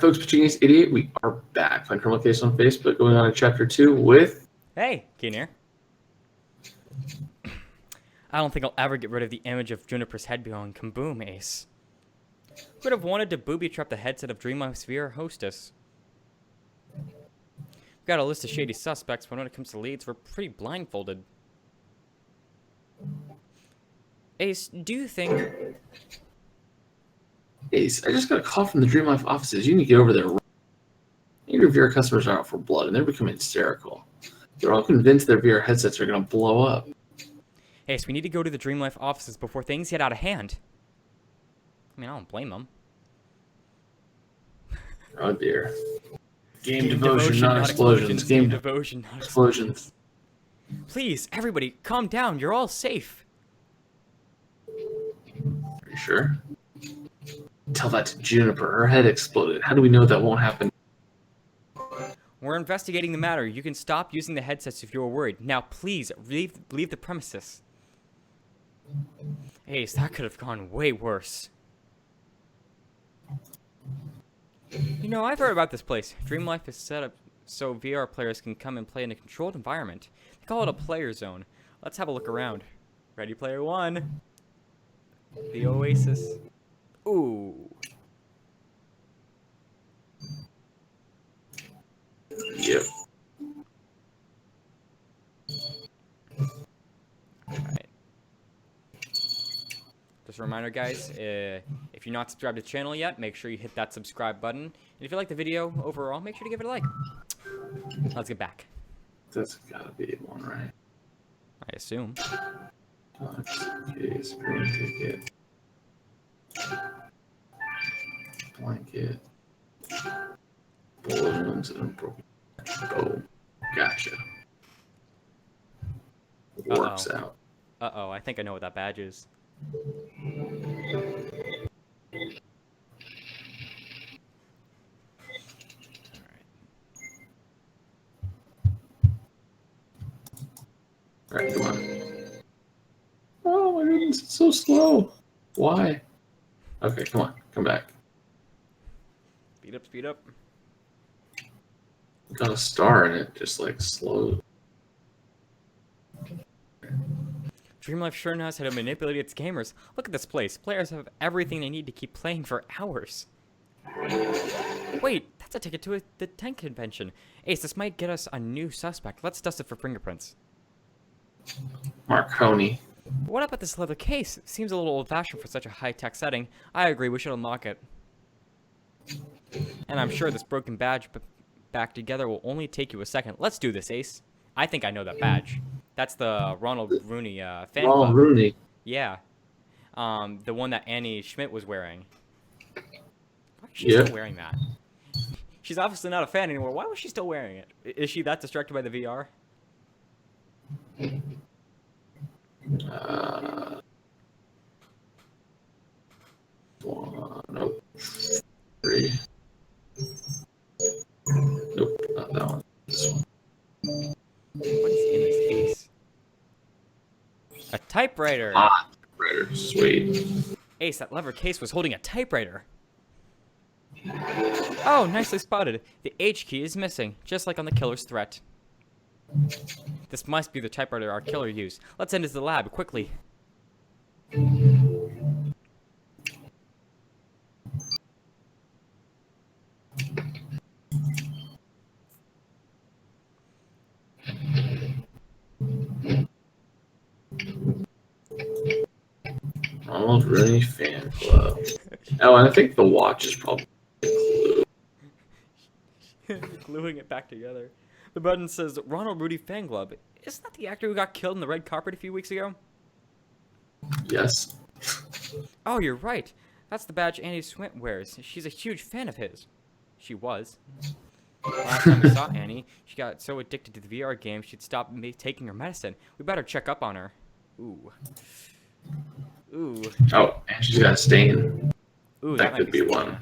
folks, Genius Idiot, we are back. Find Criminal Case on Facebook, going on to Chapter 2 with... Hey, Keen here. I don't think I'll ever get rid of the image of Juniper's head going kaboom, Ace. Would have wanted to booby-trap the headset of Dreamlife's VR hostess. We've got a list of shady suspects, but when it comes to leads, we're pretty blindfolded. Ace, do you think... Ace, I just got a call from the Dreamlife offices. You need to get over there. Your VR customers are out for blood, and they're becoming hysterical. They're all convinced their VR headsets are going to blow up. Ace, we need to go to the Dreamlife offices before things get out of hand. I mean, I don't blame them. Oh, dear. Game devotion, not explosions. Game devotion, not explosions. Please, everybody, calm down. You're all safe. Are you sure? Tell that to Juniper. Her head exploded. How do we know that won't happen? We're investigating the matter. You can stop using the headsets if you're worried. Now, please, leave the premises. Ace, that could have gone way worse. You know, I've heard about this place. Dreamlife is set up so VR players can come and play in a controlled environment. They call it a player zone. Let's have a look around. Ready, player one? The Oasis. Ooh. Yep. Alright. Just a reminder, guys, if you're not subscribed to the channel yet, make sure you hit that subscribe button. And if you like the video overall, make sure to give it a like. Let's get back. That's gotta be one, right? I assume. Case, green ticket. Blanket. Balloons and broken. Oh, gotcha. Works out. Uh-oh, I think I know what that badge is. Alright, come on. Oh my goodness, it's so slow. Why? Okay, come on, come back. Speed up, speed up. Got a star in it, just like slow. Dreamlife sure knows how to manipulate its gamers. Look at this place. Players have everything they need to keep playing for hours. Wait, that's a ticket to the tank convention. Ace, this might get us a new suspect. Let's dust it for fingerprints. Marconi. What about this leather case? It seems a little old-fashioned for such a high-tech setting. I agree, we should unlock it. And I'm sure this broken badge back together will only take you a second. Let's do this, Ace. I think I know that badge. That's the Ronald Rooney fan club. Ronald Rooney. Yeah. The one that Annie Schmidt was wearing. Why is she still wearing that? She's obviously not a fan anymore. Why was she still wearing it? Is she that distracted by the VR? Nope. 3. Nope, not that one. This one. What is in this case? A typewriter. Ah, typewriter. Sweet. Ace, that leather case was holding a typewriter. Oh, nicely spotted. The H key is missing, just like on the killer's threat. This must be the typewriter our killer used. Let's end into the lab, quickly. Ronald Rooney fan club. Oh, and I think the watch is probably a clue. Gluing it back together. The button says Ronald Rooney fan club. Isn't that the actor who got killed in the red carpet a few weeks ago? Yes. Oh, you're right. That's the badge Annie Schmidt wears. She's a huge fan of his. She was. Last time we saw Annie, she got so addicted to the VR game she'd stopped taking her medicine. We better check up on her. Ooh. Ooh. Oh, and she's got a stain. Ooh, that could be one.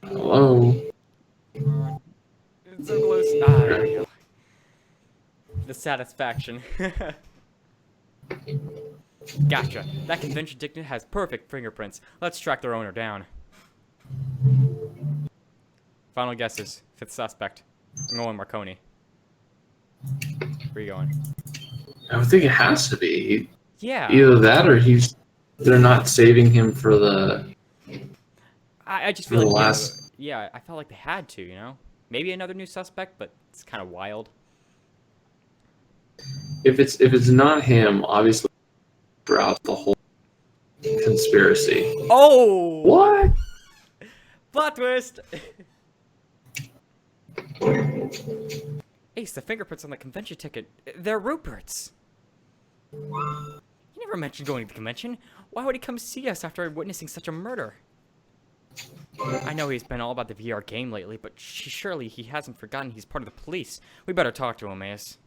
Hello? Come on. It's so close. Ah, there we go. The satisfaction. Gotcha. That convention ticket has perfect fingerprints. Let's track their owner down. Final guesses. Fifth suspect. I'm going Marconi. Where are you going? I would think it has to be. Yeah. Either that or they're not saving him for I just for feel the like, last. yeah, I felt like they had to, Maybe another new suspect, but it's kind of wild. If it's not him, obviously throughout the whole conspiracy. Oh! What? Plot twist! Ace, the fingerprints on the convention ticket, they're Rupert's. He never mentioned going to the convention. Why would he come see us after witnessing such a murder? I know he's been all about the VR game lately, but surely he hasn't forgotten he's part of the police. We better talk to him, Ace.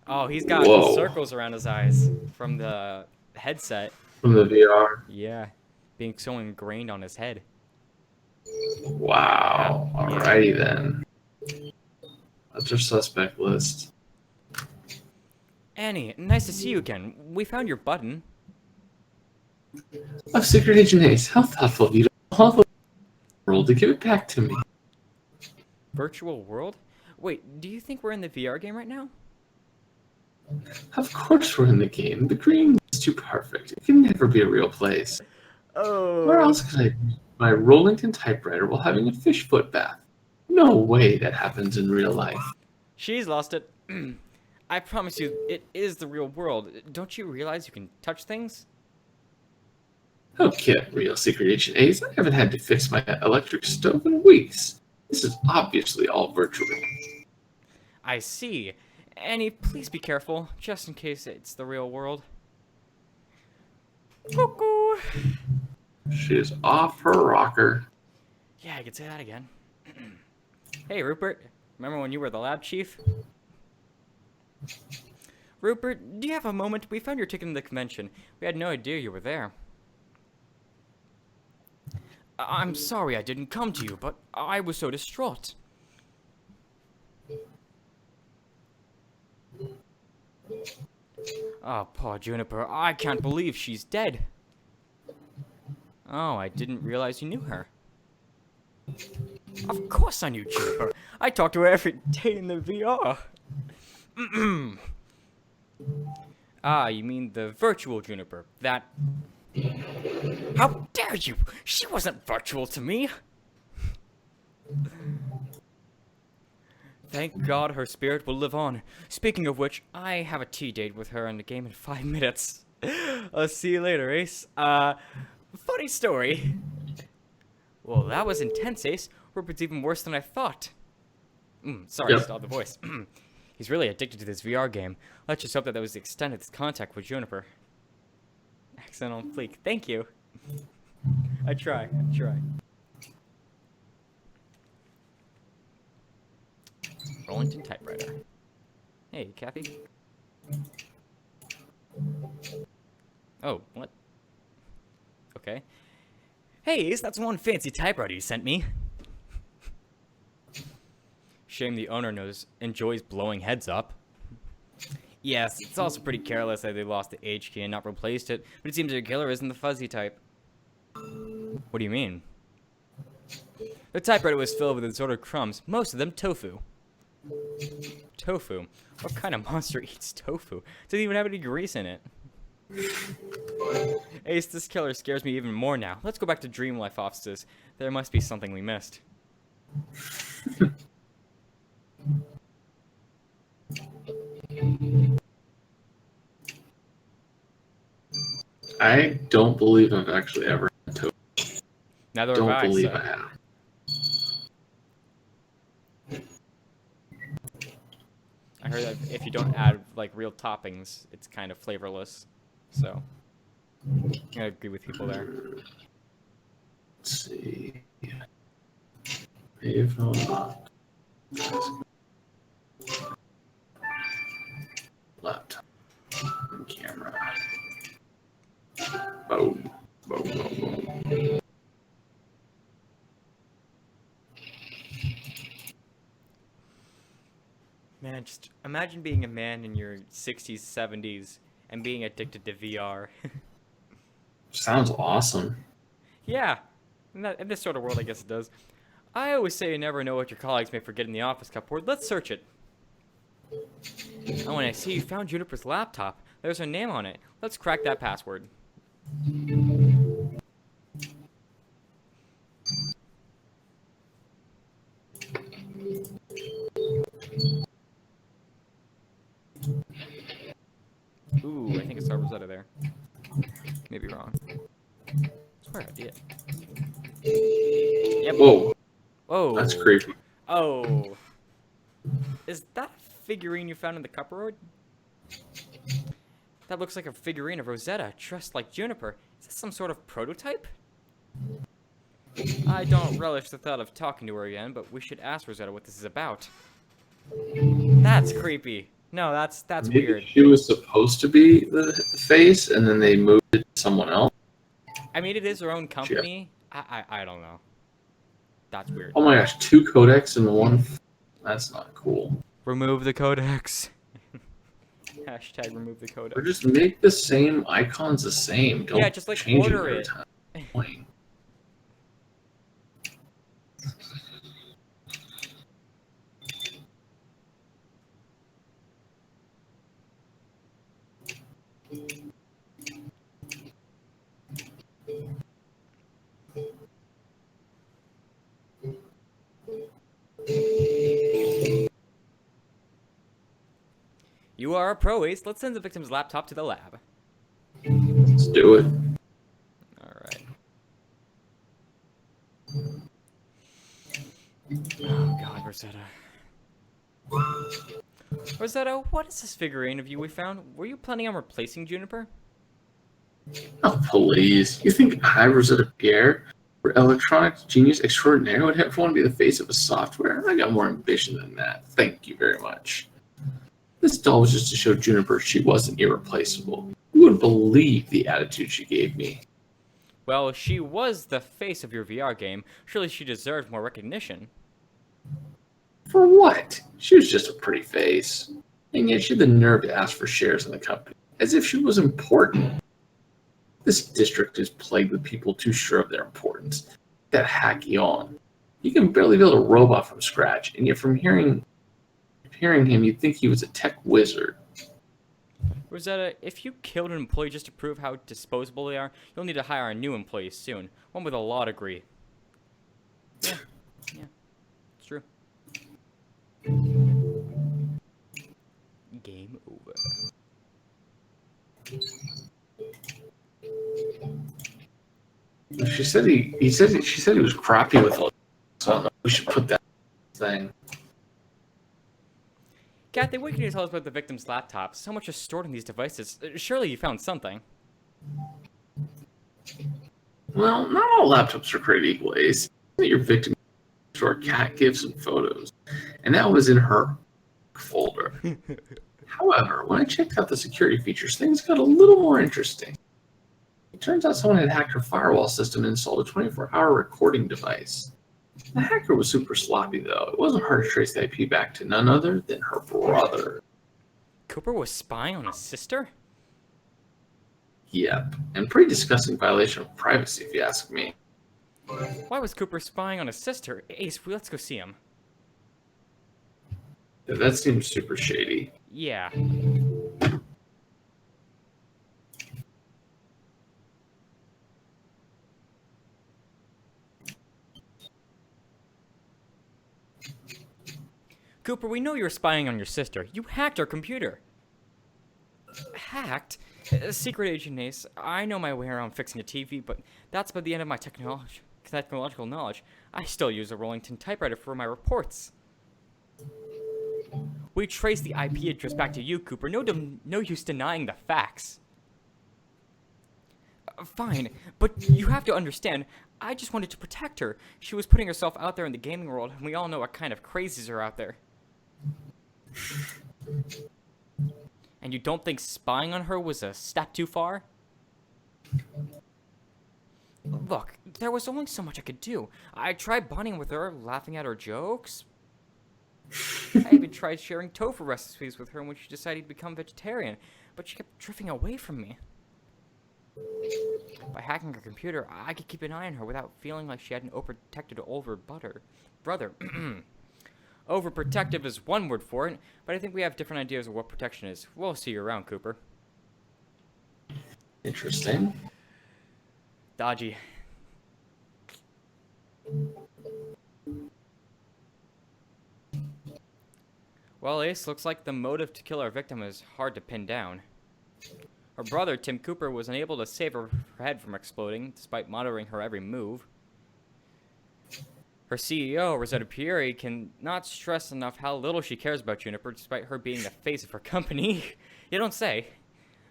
Oh, he's got Whoa. circles around his eyes from the headset. From the VR. Yeah, being so ingrained on his head. Wow. Yeah. Alrighty then. That's our suspect list. Annie, nice to see you again. We found your button. Oh, Secret Agent Ace, how thoughtful of you to all the world to give it back to me. Virtual world? Wait, do you think we're in the VR game right now? Of course we're in the game. The green is too perfect. It can never be a real place. Oh. Where else could I be? My Rollington typewriter while having a fish foot bath? No way that happens in real life. She's lost it. I promise you, it is the real world. Don't you realize you can touch things? Oh, get real, Secret Agent Ace. I haven't had to fix my electric stove in weeks. This is obviously all virtual. I see. Annie, please be careful, just in case it's the real world. Cuckoo! She is off her rocker. Yeah, I could say that again. Hey, Rupert. Remember when you were the lab chief? Rupert, do you have a moment? We found your ticket in the convention. We had no idea you were there. I'm sorry I didn't come to you, but I was so distraught. Oh, poor Juniper. I can't believe she's dead. Oh, I didn't realize you knew her. Of course I knew Juniper. I talk to her every day in the VR. Ah, you mean the virtual Juniper. That... How dare you! She wasn't virtual to me! Thank God her spirit will live on. Speaking of which, I have a tea date with her in the game in 5 minutes. I'll see you later, Ace. Funny story. Well, that was intense, Ace. Rupert's even worse than I thought. Sorry, Yep. I stalled the voice. He's really addicted to this VR game. Let's just hope that was the extent of his contact with Juniper. Accent on fleek. Thank you. I try. Rollington typewriter. Hey, Kathy. Oh, what? Okay. Hey, Ace, that's one fancy typewriter you sent me. Shame the owner enjoys blowing heads up. Yes, it's also pretty careless that they lost the H key and not replaced it, but it seems their killer isn't the fuzzy type. What do you mean? The typewriter was filled with assorted crumbs, most of them tofu. Tofu? What kind of monster eats tofu? Doesn't even have any grease in it. Ace, this killer scares me even more now. Let's go back to Dream Life offices. There must be something we missed. I don't believe I've actually ever had tofu. Neither Don't have I, believe so. I have. I heard that if you don't add like real toppings, it's kind of flavorless. So I agree with people there. Let's see. If not. Laptop. And camera. Boom. Boom, boom, boom. Man, just imagine being a man in your 60s, 70s, and being addicted to VR. Sounds awesome. Yeah, in this sort of world, I guess it does. I always say you never know what your colleagues may forget in the office cupboard. Let's search it. Oh, and I see you found Juniper's laptop. There's her name on it. Let's crack that password. Ooh, I think it's our Rosetta there. Maybe wrong. I swear I did. Yep. Whoa, Whoa. that's creepy. Oh. Is that a figurine you found in the cupboard? That looks like a figurine of Rosetta, dressed like Juniper. Is this some sort of prototype? I don't relish the thought of talking to her again, but we should ask Rosetta what this is about. That's creepy. No, that's Maybe weird. she was supposed to be the face, and then they moved it to someone else. I mean, it is her own company. I don't know. That's weird. Oh my gosh, 2 codecs in one. That's not cool. Remove the codex. Hashtag remove the codex. Or just make the same icons the same. Don't Yeah, just like change order every it. time. Annoying. You are a pro, Ace. Let's send the victim's laptop to the lab. Let's do it. Alright. Oh god, Rosetta. Rosetta, what is this figurine of you we found? Were you planning on replacing Juniper? Oh, please. You think I, Rosetta Pierre, for electronics genius extraordinaire, would ever want to be the face of a software? I got more ambition than that. Thank you very much. This doll was just to show Juniper she wasn't irreplaceable. You wouldn't believe the attitude she gave me. Well, she was the face of your VR game. Surely she deserved more recognition. For what? She was just a pretty face. And yet she had the nerve to ask for shares in the company, as if she was important. This district is plagued with people too sure of their importance. That hack yawn. You can barely build a robot from scratch, and yet from hearing him, you'd think he was a tech wizard. Rosetta, if you killed an employee just to prove how disposable they are, you'll need to hire a new employee soon. One with a law degree. Yeah. It's true. Game over. She said she said he was crappy with it. So I don't know. We should put that thing. Kathy, what can you tell us about the victim's laptop? So much is stored in these devices. Surely you found something. Well, not all laptops are created equal, Ace. Your victim store cat gifts and photos, and that was in her folder. However, when I checked out the security features, things got a little more interesting. It turns out someone had hacked her firewall system and installed a 24-hour recording device. The hacker was super sloppy, though. It wasn't hard to trace the IP back to none other than her brother. Cooper was spying on his sister? Yep, and pretty disgusting violation of privacy, if you ask me. Why was Cooper spying on his sister? Ace, let's go see him. That seems super shady. Yeah. Cooper, we know you were spying on your sister. You hacked her computer. Hacked? Secret agent Ace, I know my way around fixing a TV, but that's about the end of my technological knowledge. I still use a Rollington typewriter for my reports. We traced the IP address back to you, Cooper. No use denying the facts. Fine, but you have to understand, I just wanted to protect her. She was putting herself out there in the gaming world, and we all know what kind of crazies are out there. And you don't think spying on her was a step too far? Look, there was only so much I could do. I tried bonding with her, laughing at her jokes. I even even tried sharing tofu recipes with her when she decided to become vegetarian, but she kept drifting away from me. By hacking her computer, I could keep an eye on her without feeling like she had an overprotected older brother. Overprotective is one word for it, but I think we have different ideas of what protection is. We'll see you around, Cooper. Interesting. Dodgy. Well, Ace, looks like the motive to kill our victim is hard to pin down. Her brother, Tim Cooper, was unable to save her head from exploding, despite monitoring her every move. Her CEO, Rosetta Pieri, cannot stress enough how little she cares about Juniper, despite her being the face of her company. You don't say.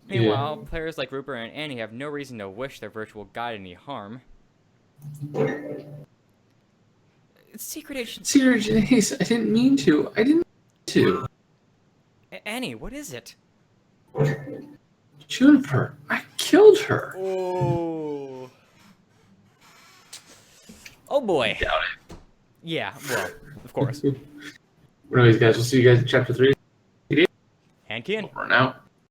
Meanwhile, players like Rupert and Annie have no reason to wish their virtual guide any harm. Secret Agent... Secret Agent Ace, I didn't mean to. I didn't mean to. Annie, what is it? Juniper, I killed her. Oh. Oh boy. Doubt it. Yeah, well, of course. Anyways, guys, we'll see you guys in chapter 3. Hand key in. Over and out.